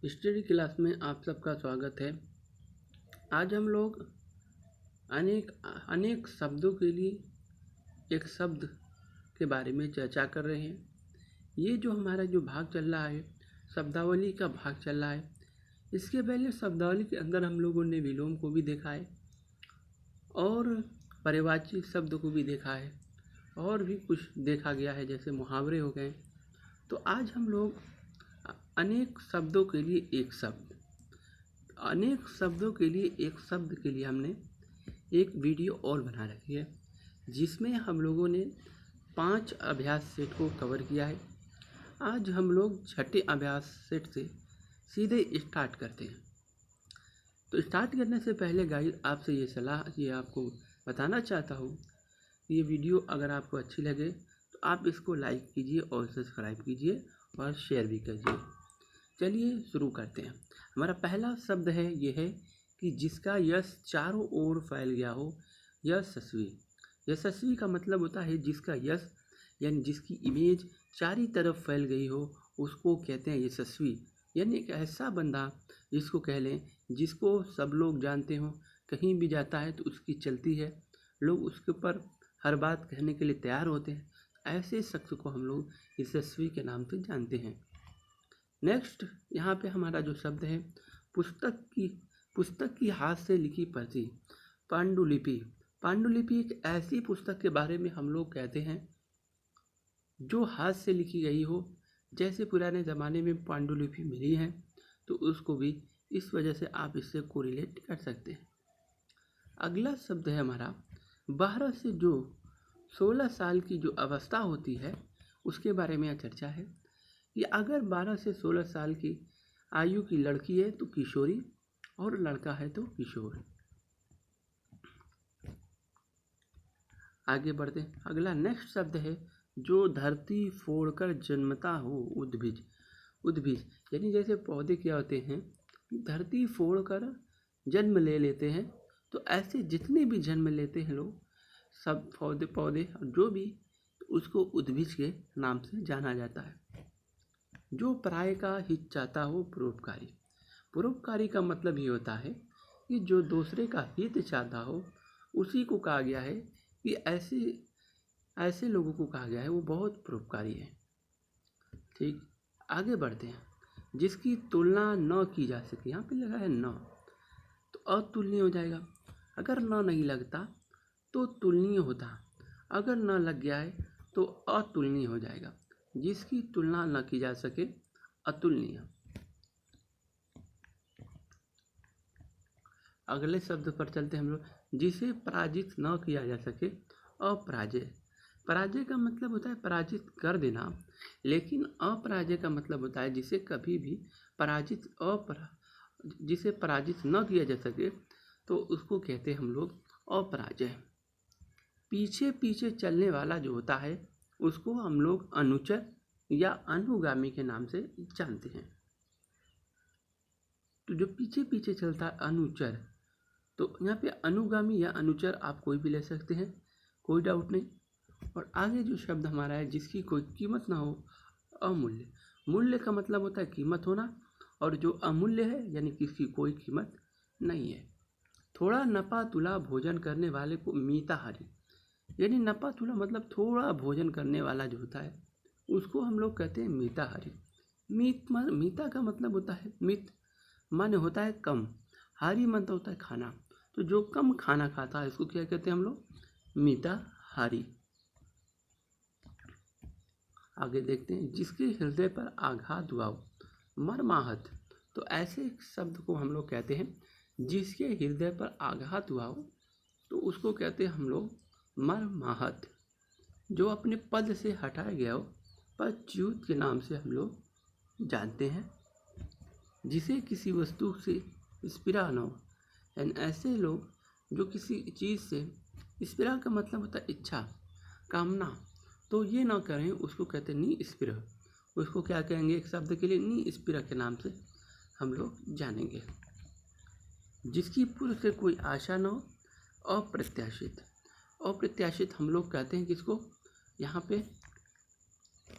History class में आप सबका स्वागत है। आज हम लोग अनेक शब्दों के लिए एक शब्द के बारे में चर्चा कर रहे हैं। ये जो हमारा जो भाग चल रहा है, शब्दावली का भाग चल रहा है। इसके पहले शब्दावली के अंदर हम लोगों ने विलोम को भी देखा है और पर्यायवाची शब्द को भी देखा है और भी कुछ देखा गया है, जैसे मुहावरे हो गए। तो आज हम लोग अनेक शब्दों के लिए एक शब्द के लिए हमने एक वीडियो और बना रखी है, जिसमें हम लोगों ने 5 अभ्यास सेट को कवर किया है। आज हम लोग छठे अभ्यास सेट से सीधे स्टार्ट करते हैं। तो स्टार्ट करने से पहले गाइस आपसे ये आपको बताना चाहता हूँ, ये वीडियो अगर आपको अच्छी लगे तो आप इसको लाइक कीजिए और सब्सक्राइब कीजिए और शेयर भी कीजिए। चलिए शुरू करते हैं। हमारा पहला शब्द है, ये है कि जिसका यश चारों ओर फैल गया हो, यशस्वी। यशस्वी का मतलब होता है जिसका यश यानी जिसकी इमेज चारों तरफ फैल गई हो, उसको कहते हैं यशस्वी। यानी एक ऐसा बंदा जिसको कह लें, जिसको सब लोग जानते हो, कहीं भी जाता है तो उसकी चलती है, लोग उसके ऊपर हर बात कहने के लिए तैयार होते हैं। ऐसे शख्स को हम लोग यशस्वी के नाम से जानते हैं। नेक्स्ट यहाँ पे हमारा जो शब्द है, पुस्तक की हाथ से लिखी पर्ची, पांडुलिपि। पांडुलिपि एक ऐसी पुस्तक के बारे में हम लोग कहते हैं जो हाथ से लिखी गई हो। जैसे पुराने ज़माने में पांडुलिपि मिली है, तो उसको भी इस वजह से आप इससे कोरिलेट कर सकते हैं। अगला शब्द है हमारा 12 से जो 16 साल की जो अवस्था होती है, उसके बारे में चर्चा है कि अगर 12 से 16 साल की आयु की लड़की है तो किशोरी और लड़का है तो किशोर। आगे बढ़ते हैं। अगला नेक्स्ट शब्द है, जो धरती फोड़कर जन्मता हो, उद्भिज। उद्भिज यानी जैसे पौधे क्या होते हैं, धरती फोड़कर जन्म ले लेते हैं, तो ऐसे जितने भी जन्म लेते हैं लोग, सब पौधे जो भी, उसको उद्भिज के नाम से जाना जाता है। जो पराये का हित चाहता हो, परोपकारी। परोपकारी का मतलब ये होता है कि जो दूसरे का हित चाहता हो, उसी को कहा गया है कि ऐसे लोगों को कहा गया है वो बहुत परोपकारी है। ठीक, आगे बढ़ते हैं। जिसकी तुलना न की जा सके, यहाँ पे लगा है न, तो अतुलनीय हो जाएगा। अगर न नहीं लगता तो तुलनीय होता, अगर न लग गया है तो अतुलनीय हो जाएगा। जिसकी तुलना न की जा सके, अतुलनीय। अगले शब्द पर चलते हैं हम लोग, जिसे पराजित न किया जा सके, अपराजय। पराजय का मतलब होता है पराजित कर देना, लेकिन अपराजय का मतलब होता है जिसे कभी भी जिसे पराजित न किया जा सके, तो उसको कहते हैं हम लोग अपराजय। पीछे पीछे चलने वाला जो होता है, उसको हम लोग अनुचर या अनुगामी के नाम से जानते हैं। तो जो पीछे पीछे चलता है, अनुचर, तो यहाँ पे अनुगामी या अनुचर आप कोई भी ले सकते हैं, कोई डाउट नहीं। और आगे जो शब्द हमारा है, जिसकी कोई कीमत ना हो, अमूल्य। मूल्य का मतलब होता है कीमत होना, और जो अमूल्य है यानी किसकी कोई कीमत नहीं है। थोड़ा नपा तुला भोजन करने वाले को मीताहारी, यानी नपा तुला मतलब थोड़ा भोजन करने वाला जो होता है, उसको हम लोग कहते हैं मीताहारी। मीता का मतलब होता है, मित माने होता है कम, हारी मतलब होता है खाना, तो जो कम खाना खाता है उसको क्या कहते हैं हम लोग, मीताहारी। आगे देखते हैं। जिसके हृदय पर आघात हुआ हो, मर्माहत। तो ऐसे शब्द को हम लोग कहते हैं, जिसके हृदय पर आघात हुआ हो, तो उसको कहते हैं हम लोग मर्माहत। जो अपने पद से हटाया गया हो, पदच्युत के नाम से हम लोग जानते हैं। जिसे किसी वस्तु से स्पृहा न हो, यानी ऐसे लोग जो किसी चीज़ से, स्पृहा का मतलब होता है इच्छा, कामना, तो ये ना करें, उसको कहते हैं निस्पृह। उसको क्या कहेंगे एक शब्द के लिए, निस्पृह के नाम से हम लोग जानेंगे। जिसकी पूर्व से कोई आशा न हो, अप्रत्याशित। अप्रत्याशित हम लोग कहते हैं किसको, यहाँ पे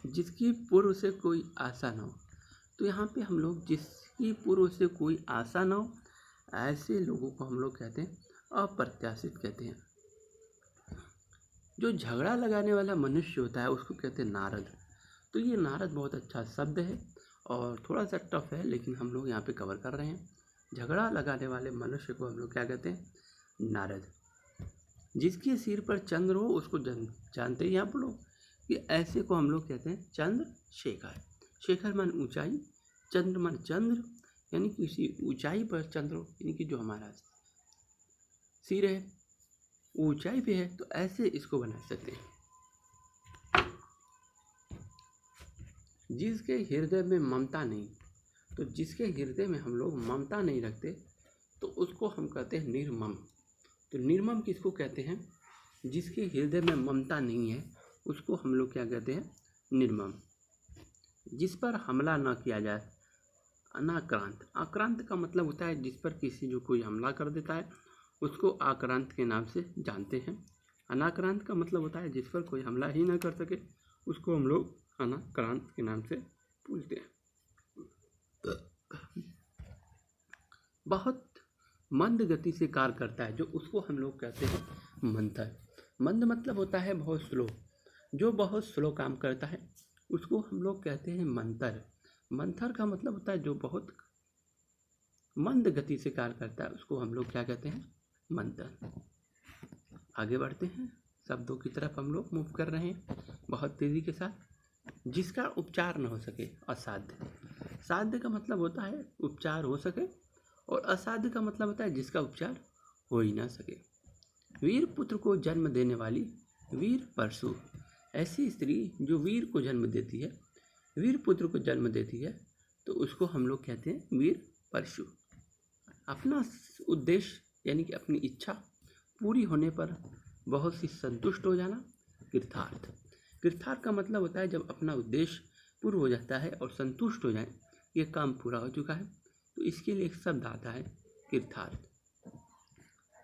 जिसकी पूर्व से कोई आशा न हो, तो यहाँ पे हम लोग कि पूर्व से कोई आशा न हो, ऐसे लोगों को हम लोग कहते हैं अप्रत्याशित कहते हैं। जो झगड़ा लगाने वाला मनुष्य होता है उसको कहते हैं नारद। तो ये नारद बहुत अच्छा शब्द है और थोड़ा सा टफ है, लेकिन हम लोग यहाँ पे कवर कर रहे हैं। झगड़ा लगाने वाले मनुष्य को हम लोग क्या कहते हैं? नारद। जिसके सिर पर चंद्र हो उसको जानते ही आप लोग कि ऐसे को हम लोग कहते हैं चंद्रशेखर। शेखर मान ऊंचाई, चंद्र मान चंद्र, यानी किसी ऊंचाई पर चंद्र हो, यानी कि जो हमारा सिर है ऊंचाई पे है, तो ऐसे इसको बना सकते हैं। जिसके हृदय में ममता नहीं, तो जिसके हृदय में हम लोग ममता नहीं रखते तो उसको हम कहते हैं निर्मम। तो निर्मम किसको कहते हैं? जिसके हृदय में ममता नहीं है उसको हम लोग क्या कहते हैं? निर्मम। जिस पर हमला न किया जाए, अनाक्रांत। आक्रांत का मतलब होता है जिस पर किसी जो कोई हमला कर देता है उसको आक्रांत के नाम से जानते हैं। अनाक्रांत का मतलब होता है जिस पर कोई हमला ही ना कर सके उसको हम लोग अनाक्रांत के नाम से पूछते हैं। बहुत मंद गति से कार्य करता है जो, उसको हम लोग कहते हैं मंथर। मंद मतलब होता है बहुत स्लो, जो बहुत स्लो काम करता है उसको हम लोग कहते हैं मंथर। मंथर का मतलब होता है जो बहुत मंद गति से कार्य करता है उसको हम लोग क्या कहते हैं? मंथर। आगे बढ़ते हैं, शब्दों की तरफ हम लोग मूव कर रहे हैं बहुत तेजी के साथ। जिसका उपचार न हो सके, असाध्य। साध्य का मतलब होता है उपचार हो सके और असाध्य का मतलब होता है जिसका उपचार हो ही ना सके। वीर पुत्र को जन्म देने वाली वीर परशु। ऐसी स्त्री जो वीर को जन्म देती है, वीर पुत्र को जन्म देती है, तो उसको हम लोग कहते हैं वीर परशु। अपना उद्देश्य यानी कि अपनी इच्छा पूरी होने पर बहुत सी संतुष्ट हो जाना, कृतार्थ। कृतार्थ का मतलब होता है जब अपना उद्देश्य पूर्ण हो जाता है और संतुष्ट हो जाए, ये काम पूरा हो चुका है, तो इसके लिए एक शब्द आता है कृतार्थ।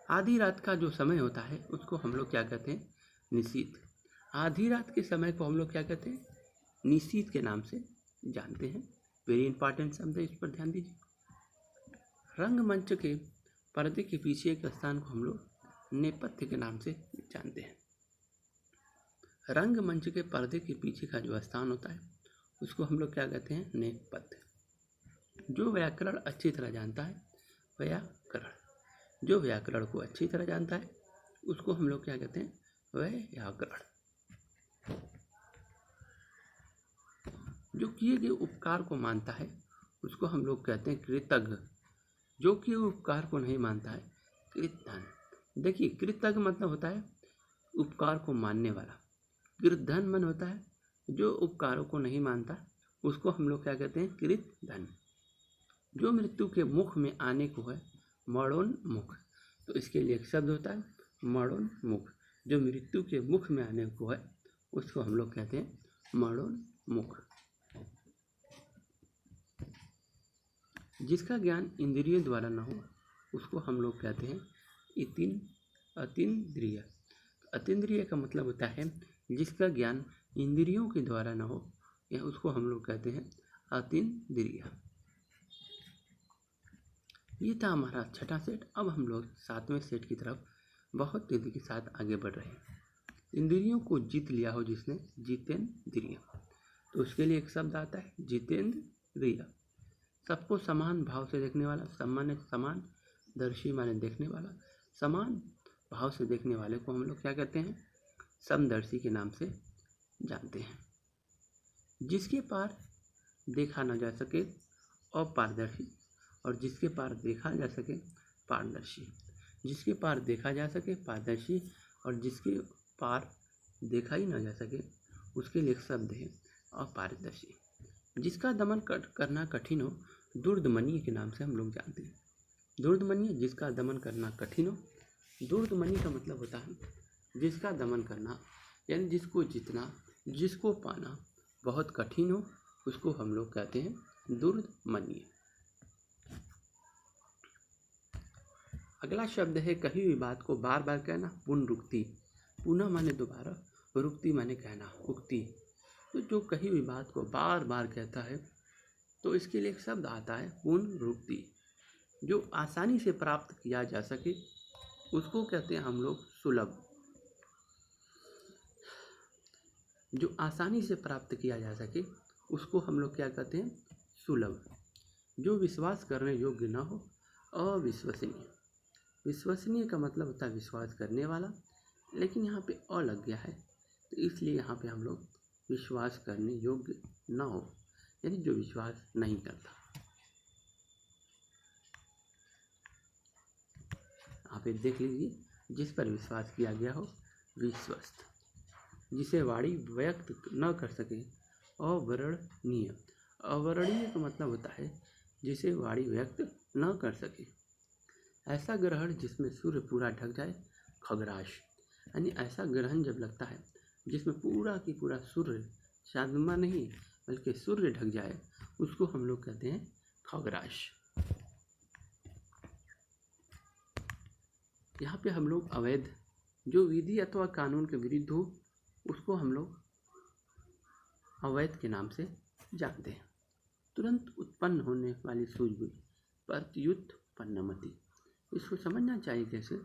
आधी रात का जो समय होता है उसको हम लोग क्या कहते हैं? निशीथ। आधी रात के समय को हम लोग क्या कहते हैं? निशीथ के नाम से जानते हैं। वेरी इंपॉर्टेंट शब्द है, इस पर ध्यान दीजिए। रंगमंच के पर्दे के पीछे एक स्थान को हम लोग नेपथ्य के नाम से जानते हैं। रंगमंच के पर्दे के पीछे का जो स्थान होता है उसको हम लोग क्या कहते हैं? नेपथ्य। जो व्याकरण अच्छी तरह जानता है, व्याकरण। जो व्याकरण को अच्छी तरह जानता है उसको हम लोग क्या कहते हैं? व्याकरण। जो किए गए उपकार को मानता है उसको हम लोग कहते हैं कृतज्ञ। जो किए उपकार को नहीं मानता है, कृतधन। देखिए, कृतज्ञ मतलब होता है उपकार को मानने वाला। कृतधन मन होता है जो उपकारों को नहीं मानता, उसको हम लोग क्या कहते हैं? कृतधन। जो मृत्यु के मुख में आने को है, मरणोन्मुख। तो इसके लिए एक शब्द होता है मरणोन्मुख। जो मृत्यु के मुख में आने को है उसको हम लोग कहते हैं मरणोन्मुख। जिसका ज्ञान इंद्रियों द्वारा न हो उसको हम लोग कहते हैं अतीन्द्रिय। अतीन्द्रिय का मतलब होता है जिसका ज्ञान इंद्रियों के द्वारा न हो, या उसको हम लोग कहते हैं अतीन्द्रिय। ये था हमारा छठा सेट। अब हम लोग सातवें सेट की तरफ बहुत तेजी के साथ आगे बढ़ रहे हैं। इंद्रियों को जीत लिया हो जिसने, जितेंद्रिय। तो उसके लिए एक शब्द आता है जितेंद्रिय। सबको समान भाव से देखने वाला, सम्मान समान दर्शी माने देखने वाला, समान भाव से देखने वाले को हम लोग क्या कहते हैं? समदर्शी के नाम से जानते हैं। जिसके पार देखा न जा सके, अपारदर्शी, और जिसके पार देखा जा सके, पारदर्शी। जिसके पार देखा जा सके, पारदर्शी, और जिसके पार देखा ही न जा सके उसके लिए एक शब्द है अपारदर्शी। जिसका दमन करना कठिन हो, दुर्दमनीय के नाम से हम लोग जानते हैं। दुर्दमनीय, जिसका दमन करना कठिन हो। दुर्दमनीय का मतलब होता है जिसका दमन करना, यानी जिसको जीतना, जिसको पाना बहुत कठिन हो, उसको हम लोग कहते हैं दुर्दमनीय। अगला शब्द है कही हुई बात को बार बार कहना, पुनरुक्ति। पुनः माने दोबारा, रुक्ति माने कहना, उक्ति। तो जो कही हुई बात को बार बार कहता है तो इसके लिए एक शब्द आता है पुनरुक्ति। जो आसानी से प्राप्त किया जा सके उसको कहते हैं हम लोग सुलभ। जो आसानी से प्राप्त किया जा सके उसको हम लोग क्या कहते हैं, सुलभ। जो विश्वास करने योग्य न हो, अविश्वसनीय। विश्वसनीय का मतलब होता है विश्वास करने वाला, लेकिन यहाँ पे अ लग गया है तो इसलिए यहाँ पे हम लोग विश्वास करने योग्य न हो, यानी जो विश्वास नहीं करता। आप एक देख लीजिए, जिस पर विश्वास किया गया हो, विश्वस्त। जिसे वाणी व्यक्त न कर सके, अवर्णनीय। अवर्णनीय का मतलब होता है जिसे वाणी व्यक्त न कर सके। ऐसा ग्रहण जिसमें सूर्य पूरा ढक जाए, खग्रास। यानी ऐसा ग्रहण जब लगता है जिसमें पूरा की पूरा सूर्य, चंद्रमा नहीं बल्कि सूर्य ढक जाए, उसको हम लोग कहते हैं खग्रास। यहाँ पे हम लोग अवैध, जो विधि अथवा कानून के विरुद्ध हो, उसको हम लोग अवैध के नाम से जानते हैं। तुरंत उत्पन्न होने वाली सूझबूझ, प्रत्युत्पन्नमति। इसको समझना चाहिए कैसे,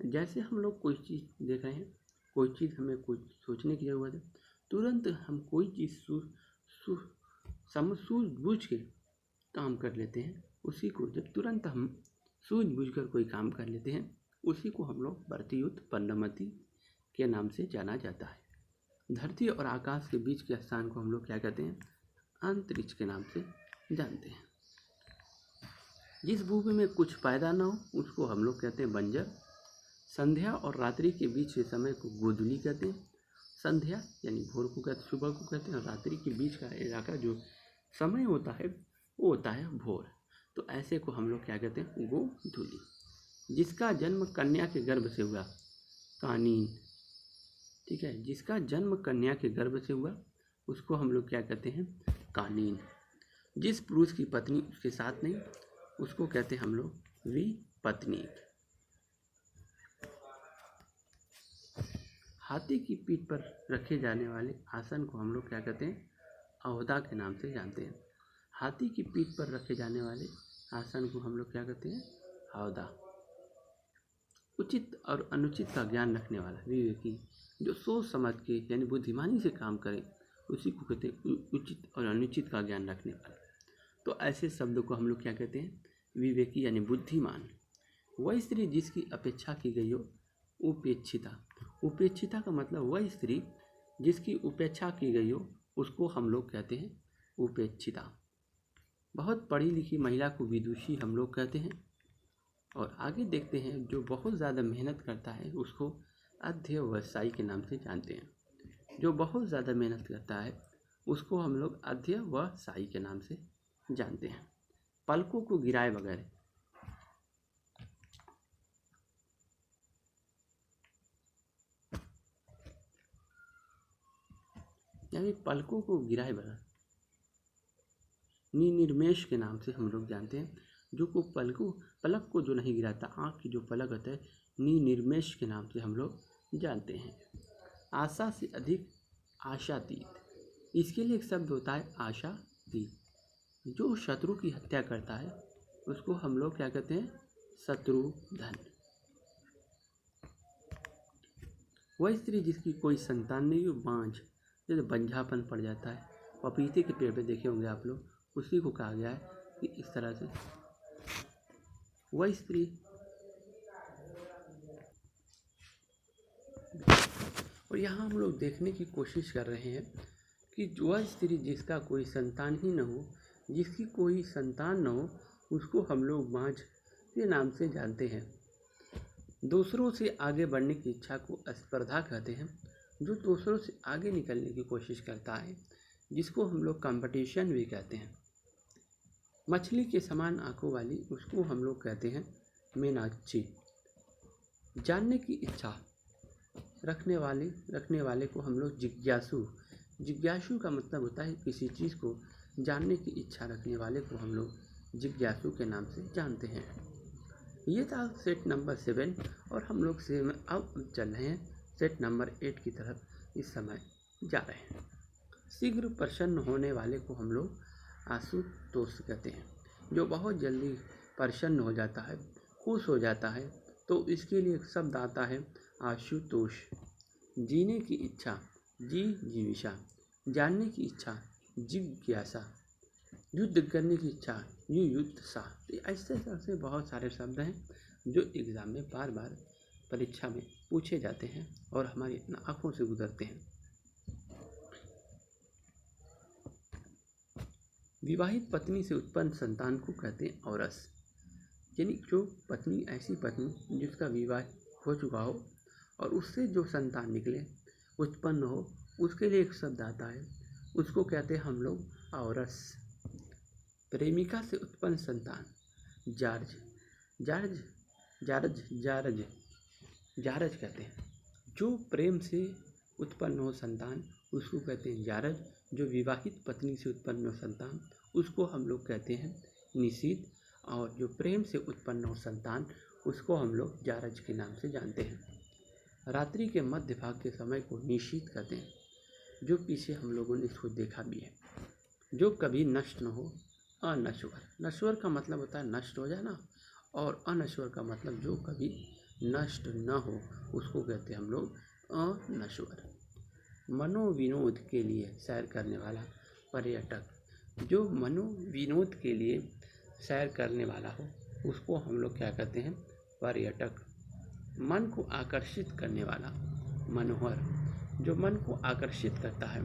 जैसे हम लोग कोई चीज़ देख रहे हैं, कोई चीज़ हमें कुछ सोचने की ज़रूरत है, तुरंत हम कोई चीज़ सूझबूझ के काम कर लेते हैं। उसी को जब तुरंत हम सूझबूझ कर कोई काम कर लेते हैं, उसी को हम लोग प्रत्युत्पन्नमति के नाम से जाना जाता है। धरती और आकाश के बीच के स्थान को हम लोग क्या कहते हैं, अंतरिक्ष के नाम से जानते हैं। जिस भूमि में कुछ पैदा न हो उसको हम लोग कहते हैं बंजर। संध्या और रात्रि के बीच के समय को गोधूली कहते हैं। संध्या यानी भोर को कहते, सुबह को कहते हैं, और रात्रि के बीच का इलाका जो समय होता है वो होता है भोर। तो ऐसे को हम लोग क्या कहते हैं, गोधूली। जिसका जन्म कन्या के गर्भ से हुआ, कानीन। ठीक है, जिसका जन्म कन्या के गर्भ से हुआ उसको हम लोग क्या कहते हैं, कानीन। जिस पुरुष की पत्नी उसके साथ नहीं, उसको कहते हैं हम लोग विपत्नीक। हाथी की पीठ पर रखे जाने वाले आसन को हम लोग क्या कहते हैं, अवधा के नाम से जानते हैं। हाथी की पीठ पर रखे जाने वाले आसन को हम लोग क्या कहते हैं, अवधा। उचित और अनुचित का ज्ञान रखने वाला, विवेकी। जो सोच समझ के यानी बुद्धिमानी से काम करे उसी को कहते हैं उचित और अनुचित का ज्ञान रखने वाला। तो ऐसे शब्द को हम लोग क्या कहते हैं, विवेकी यानी बुद्धिमान। वह स्त्री जिसकी अपेक्षा की गई हो, उपेक्षिता। उपेक्षिता का मतलब वह स्त्री जिसकी उपेक्षा की गई हो उसको हम लोग कहते हैं उपेक्षिता। बहुत पढ़ी लिखी महिला को विदुषी हम लोग कहते हैं। और आगे देखते हैं, जो बहुत ज़्यादा मेहनत करता है उसको अध्यवसायी के नाम से जानते हैं। जो बहुत ज़्यादा मेहनत करता है उसको हम लोग अध्यवसायी के नाम से जानते हैं। पलकों को गिराए बगैर, यानी पलकों को गिराए बगैर, निनिर्मेश के नाम से हम लोग जानते हैं। जो को पलक को जो नहीं गिराता, आँख की जो पलक होता है, निनिर्मेश के नाम से हम लोग जानते हैं। आशा से अधिक आशातीत। इसके लिए एक शब्द होता है आशातीत। जो शत्रु की हत्या करता है उसको हम लोग क्या कहते हैं, शत्रुधन। वह स्त्री जिसकी कोई संतान नहीं हो, बांझ। जैसे बंझापन पड़ जाता है, पपीते के पेड़ पे देखे होंगे आप लोग, उसी को कहा गया है कि इस तरह से वह स्त्री। और यहाँ हम लोग देखने की कोशिश कर रहे हैं कि वह स्त्री जिसका कोई संतान ही न हो, जिसकी कोई संतान न हो, उसको हम लोग बांझ के नाम से जानते हैं। दूसरों से आगे बढ़ने की इच्छा को स्पर्धा कहते हैं। जो दूसरों से आगे निकलने की कोशिश करता है, जिसको हम लोग कंपटीशन भी कहते हैं। मछली के समान आंखों वाली, उसको हम लोग कहते हैं मीनाक्षी। जानने की इच्छा रखने वाले को हम लोग जिज्ञासु। जिज्ञासु का मतलब होता है किसी चीज़ को जानने की इच्छा रखने वाले को हम लोग जिज्ञासु के नाम से जानते हैं। ये था सेट नंबर 7 और हम लोग से अब चल रहे हैं सेट नंबर 8 की तरफ इस समय जा रहे हैं। शीघ्र प्रसन्न होने वाले को हम लोग आशुतोष कहते हैं। जो बहुत जल्दी प्रसन्न हो जाता है, खुश हो जाता है, तो इसके लिए एक शब्द आता है आशुतोष। जीने की इच्छा जिजीविषा, जानने की इच्छा जिज्ञासा, युद्ध करने की इच्छा युयुत्सा। ऐसे ऐसे बहुत सारे शब्द हैं जो एग्ज़ाम में बार बार परीक्षा में पूछे जाते हैं और हमारी आँखों से गुजरते हैं। विवाहित पत्नी से उत्पन्न संतान को कहते हैं औरस। यानी जो पत्नी, ऐसी पत्नी जिसका विवाह हो चुका हो और उससे जो संतान निकले, उत्पन्न हो, उसके लिए एक शब्द आता है, उसको कहते हैं हम लोग औरस। प्रेमिका से उत्पन्न संतान George George George George George कहते हैं। जो प्रेम से उत्पन्न हो संतान उसको कहते हैं जारज। जो विवाहित पत्नी से उत्पन्न हो संतान उसको हम लोग कहते हैं निषिद्ध। और जो प्रेम से उत्पन्न हो संतान उसको हम लोग जारज के नाम से जानते हैं। रात्रि के मध्य भाग के समय को निषिद्ध कहते हैं। जो पीछे हम लोगों ने इसको देखा भी है। जो कभी नष्ट न हो अनश्वर। नश्वर का मतलब होता है नष्ट हो जाना, और अनश्वर का मतलब जो कभी नष्ट न हो उसको कहते हैं हम लोग अनश्वर। मनोविनोद के लिए सैर करने वाला पर्यटक। जो मनोविनोद के लिए सैर करने वाला हो उसको हम लोग क्या कहते हैं पर्यटक। मन को आकर्षित करने वाला मनोहर। जो मन को आकर्षित करता है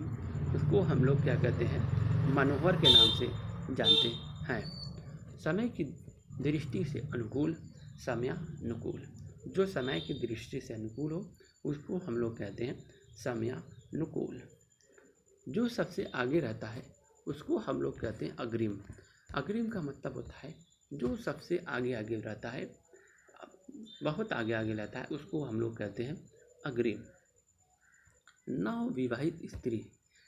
उसको हम लोग क्या कहते हैं मनोहर के नाम से जानते हैं। समय की दृष्टि से अनुकूल समयानुकूल। जो समय की दृष्टि से अनुकूल हो उसको हम लोग कहते हैं समयानुकूल। जो सबसे आगे रहता है उसको हम लोग कहते हैं अग्रिम। अग्रिम का मतलब होता है जो सबसे आगे आगे रहता है, बहुत आगे आगे रहता है, उसको हम लोग कहते हैं अग्रिम। नव विवाहित स्त्री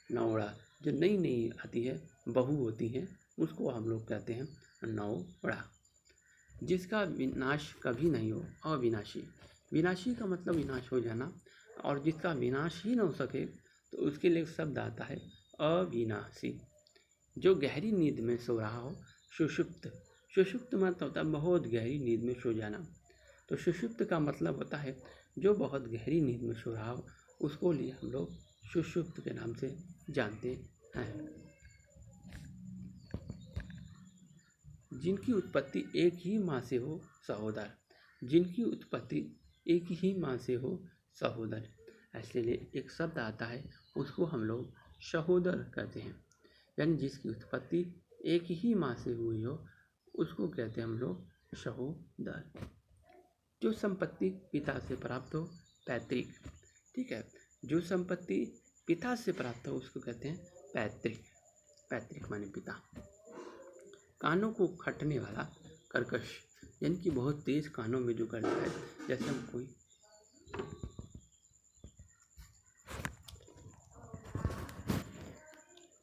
नवड़ा। जो नई नई आती है, बहू होती हैं, उसको हम लोग कहते हैं नवड़ा। जिसका विनाश कभी नहीं हो अविनाशी। विनाशी का मतलब विनाश हो जाना, और जिसका विनाश ही न हो सके तो उसके लिए शब्द आता है अविनाशी। जो गहरी नींद में सो रहा हो सुषुप्त। सुषुप्त मतलब होता है बहुत गहरी नींद में सो जाना। तो सुषुप्त का मतलब होता है जो बहुत गहरी नींद में सो रहा हो उसको लिए हम लोग सुषुप्त के नाम से जानते हैं। जिनकी उत्पत्ति एक ही माँ से हो सहोदर। जिनकी उत्पत्ति एक ही माँ से हो सहोदर, इसलिए एक शब्द आता है उसको हम लोग सहोदर कहते हैं। यानी जिसकी उत्पत्ति एक ही माँ से हुई हो उसको कहते हैं हम लोग सहोदर। जो संपत्ति पिता से प्राप्त हो पैतृक। ठीक है, जो संपत्ति पिता से प्राप्त हो उसको कहते हैं पैतृक। पैतृक माने पिता। कानों को खटने वाला कर्कश। यानी कि बहुत तेज कानों में जो करता है, जैसे हम कोई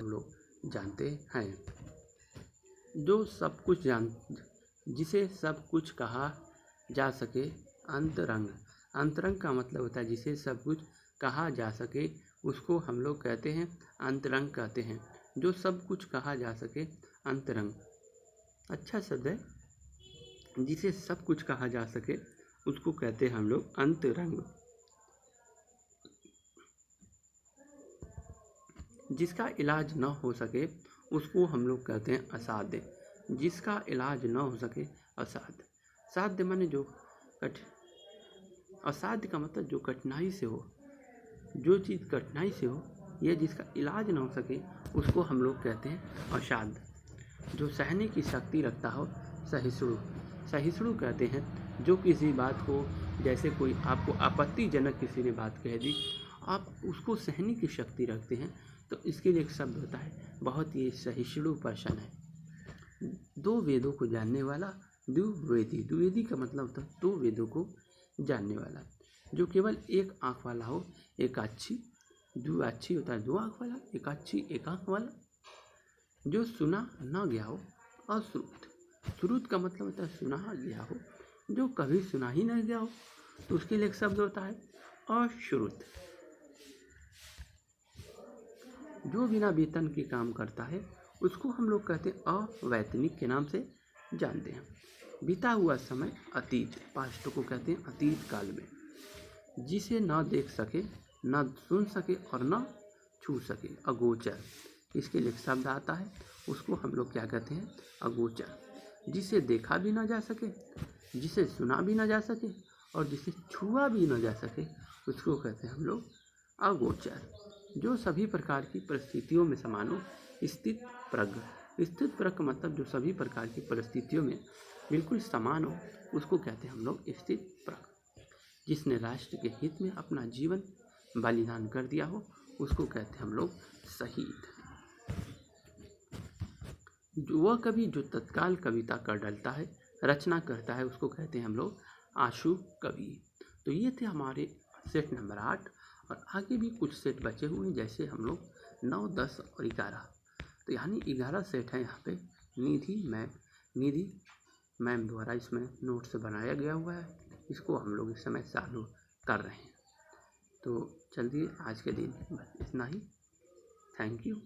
हम लोग जानते हैं। जो सब कुछ जिसे सब कुछ कहा जा सके अंतरंग। अंतरंग का मतलब होता है जिसे सब कुछ कहा जा सके उसको हम लोग कहते हैं अंतरंग कहते हैं। जो सब कुछ कहा जा सके अंतरंग अच्छा शब्द है। जिसे सब कुछ कहा जा सके उसको कहते हैं हम लोग अंतरंग। जिसका इलाज न हो सके उसको हम लोग कहते हैं असाध्य। जिसका इलाज न हो सके असाध्य। साध्य माने जो असाध्य का मतलब जो कठिनाई से हो, जो चीज़ कठिनाई से हो या जिसका इलाज न हो सके उसको हम लोग कहते हैं असाध्य। जो सहने की शक्ति रखता हो सहिष्णु। सहिष्णु कहते हैं जो किसी बात को, जैसे कोई आपको आपत्तिजनक किसी ने बात कह दी, आप उसको सहने की शक्ति रखते हैं, तो इसके लिए एक शब्द होता है बहुत ही सहिष्णु पर्सन है। दो वेदों को जानने वाला द्विवेदी। द्विवेदी का मतलब होता है दो वेदों को जानने वाला। जो केवल एक आँख वाला हो एकाक्षी। द्विआक्षी होता है दो आँख वाला, एकाक्षी एक आँख वाला। जो सुना न गया हो अश्रुत। श्रुत का मतलब होता है सुना गया हो, जो कभी सुना ही नहीं गया हो तो उसके लिए एक शब्द होता है अश्रुत। जो बिना वेतन के काम करता है उसको हम लोग कहते हैं अवैतनिक के नाम से जानते हैं। बीता हुआ समय अतीत, पास्ट को कहते हैं अतीत काल में, जिसे न देख सके, न सुन सके और न छू सके, अगोचर। इसके लिए एक शब्द आता है, उसको हम लोग क्या कहते हैं, अगोचर। जिसे देखा भी ना जा सके, जिसे सुना भी ना जा सके और जिसे छुआ भी ना जा सके, उसको कहते हैं हम लोग अगोचर। जो सभी प्रकार की परिस्थितियों में समान हो, स्थित प्रज्ञ। स्थित प्रज्ञ मतलब जो सभी प्रकार की परिस्थितियों में बिल्कुल समान हो, उसको कहते हैं हम लोग स्थित प्रज्ञ। जिसने राष्ट्र के हित में अपना जीवन बलिदान कर दिया हो, उसको कहते हैं हम लोग शहीद। वह कवि जो तत्काल कविता कर डालता है, रचना करता है, उसको कहते हैं हम लोग आशु कवि। तो ये थे हमारे सेट नंबर 8 और आगे भी कुछ सेट बचे हुए हैं, जैसे हम लोग 9, 10 और 11। तो यानी 11 सेट है यहाँ पे निधि मैम द्वारा इसमें नोट से बनाया गया हुआ है। इसको हम लोग इस समय चालू कर रहे हैं। तो चलिए आज के दिन बस इतना ही। Thank you.